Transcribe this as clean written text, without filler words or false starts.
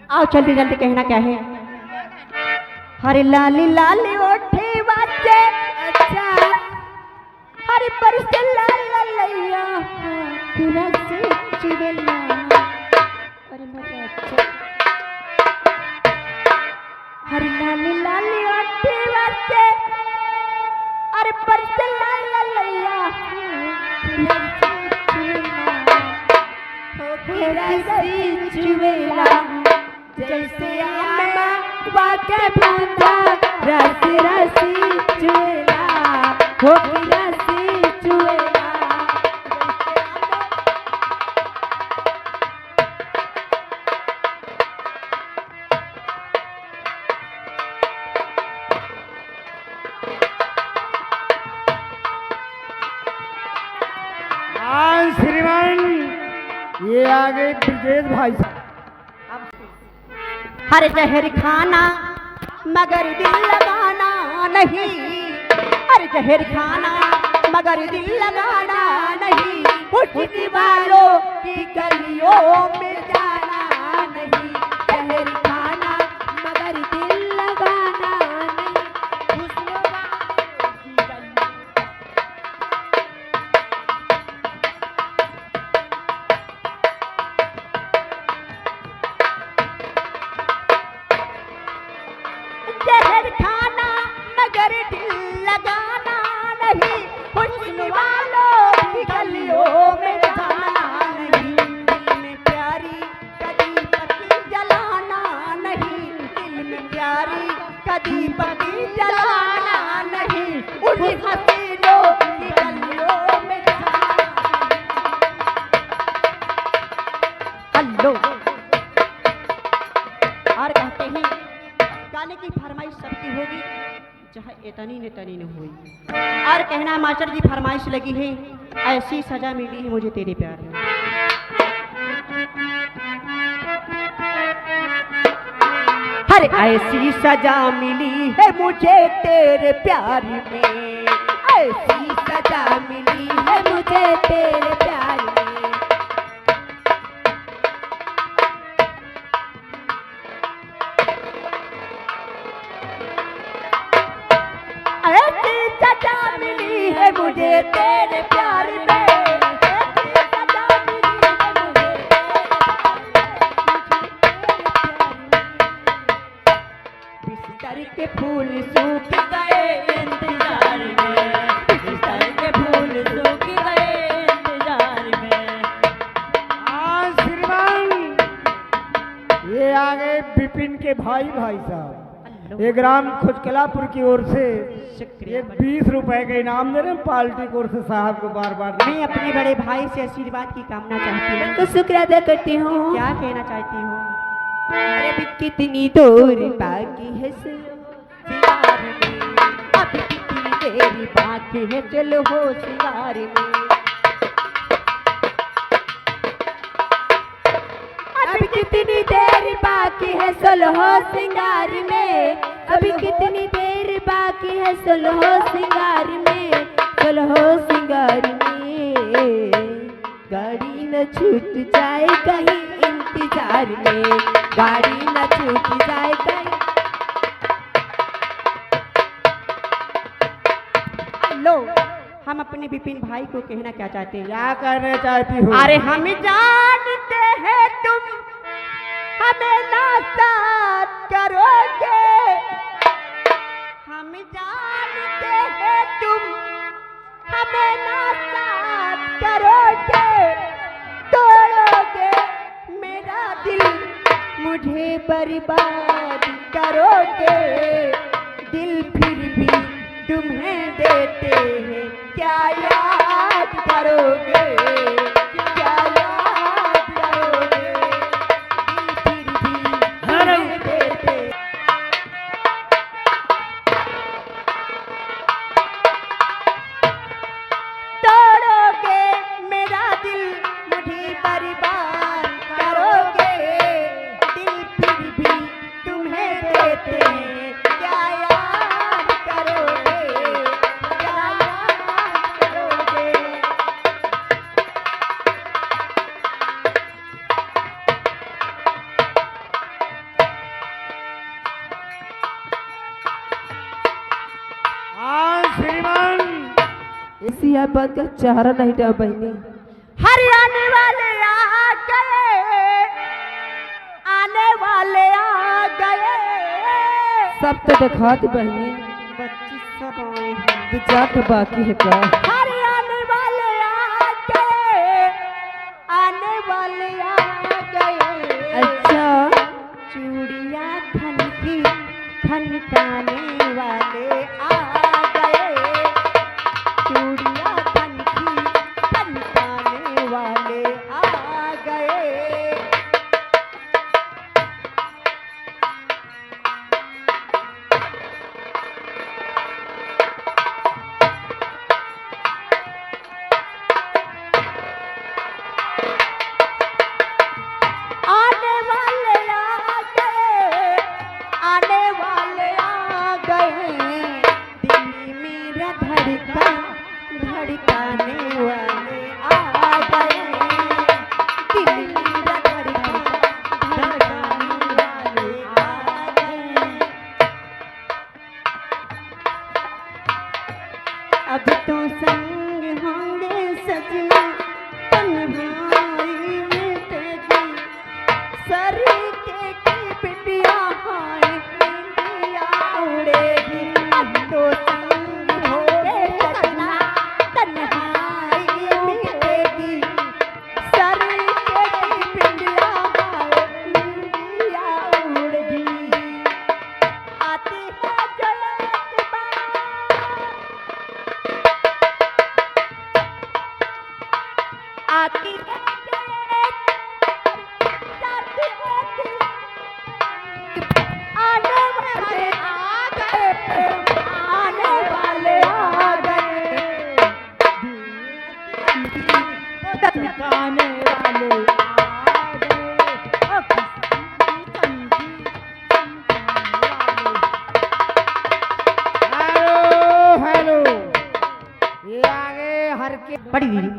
आओ जल्दी जल्दी कहना क्या है। हरे लाली लाली ओठे बाजे अच्छा हरे परसे लाल लैया तेरा से चिवेला अरे मेरे अच्छा हरे लाली लाली ओठे बाजे अरे परसे लाल लैया तेरा से चिवेला जैसे आमा वाके बूंदा रस रसी चुएला हो की रसी चुएला श्रीमान ये आ गए ब्रिजेश भाई साहब। हर जहर खाना मगर दिल लगाना नहीं हर जहर खाना मगर दिल लगाना नहीं उठ वालों की गलियों में जाना नहीं जहर खाना मगर दिल लगाना जहर खाना मगर दिल लगाना नहीं हुस्न वालों की गलियों में जाना नहीं दिल में प्यारी कदी पति जलाना नहीं दिल में प्यारी कदी पति जलाना नहीं उन हसीनों की गलियों में जाना हेलो और कहते हैं गाने की फरमाइश सबकी होगी चाहे इतनी न तनी न हुई और कहना मास्टर जी फरमाइश लगी है ऐसी सजा मिली है मुझे तेरे प्यार में हर ऐसी सजा मिली है मुझे तेरे प्यार में ऐसी सजा मिली है मुझे तेरे प्यार में सजा मिली है मुझे तेरे प्यार में सजा मिली है मुझे बिस्तर के फूल सूख गए इंतजार में बिस्तर के फूल सूख गए इंतजार में श्रीमान ये आ गए विपिन के भाई भाई साहब ये ग्राम खुजकलापुर की ओर से ये 20 रुपए का इनाम दे रहे हैं पार्टी की ओर से साहब को बार बार मैं अपने बड़े भाई से आशीर्वाद की कामना चाहती हूँ तो शुक्र अदा करती हूँ क्या कहना चाहती हूँ अरे अभी कितनी दूर बाकी है सिंगार में अभी कितनी देरी बाकी है चलो हो सिंगार में अभी कितनी देर बाकी है सुलहो सिंगार में अभी कितनी देर बाकी है सुलहो सिंगार में सुलहो सिंगार में गाड़ी न छूट जाए कहीं इंतजार में गाड़ी न छूट जाए कहीं लो हम अपने विपिन भाई को कहना क्या चाहते हैं क्या कहना चाहती हूँ अरे हम जानते हैं तुम हमें नासात करोगे हम जानते हैं तुम हमें नासात करोगे तोड़ोगे मेरा दिल मुझे बर्बाद करोगे दिल फिर भी तुम्हें देते हैं क्या याद करोगे क्या याद करोगे दिल फिर भी तुम्हें देते तोड़ोगे मेरा दिल मुझे बर्बाद करोगे दिल फिर भी तुम्हें देते हैं क्या याद करोगे क्या याद करोगे सिया बात का चारा नहीं डा बहनी। हरियाणे वाले आ गए, आने वाले आ गए। सब तो दिखा दी बहनी, 25 जाट बाकी है का। हरियाणे वाले आ गए, आने वाले आ गए। अच्छा चूड़ियाँ खनकी खनकाने वाले आ गए। चूड़ियाँ खनकी खनकाने वाले आ गए। आने वाले आ गए, आने वाले आ गए। दिल्ली मेरा धड़कन धड़काने वाले आ गए। दिल्ली मेरा धड़कन धड़काने वाले आ गए। अब तो संग होंगे सजना, तन्हाई मिटेगी। सरीके की बिटिया हाय बिटिया उड़ेगी। अब तो संग होंगे सजना, तन्हाई मिटेगी। सरीके की बिटिया हाय बिटिया उड़ेगी। आती है जो एक बार, आती है जो आने वाले आ गए, आने वाले आ गए। तनकाने वाले आ गए। ओ तनकी हेलो हेलो, ये आगे हर के बड़ी दीदी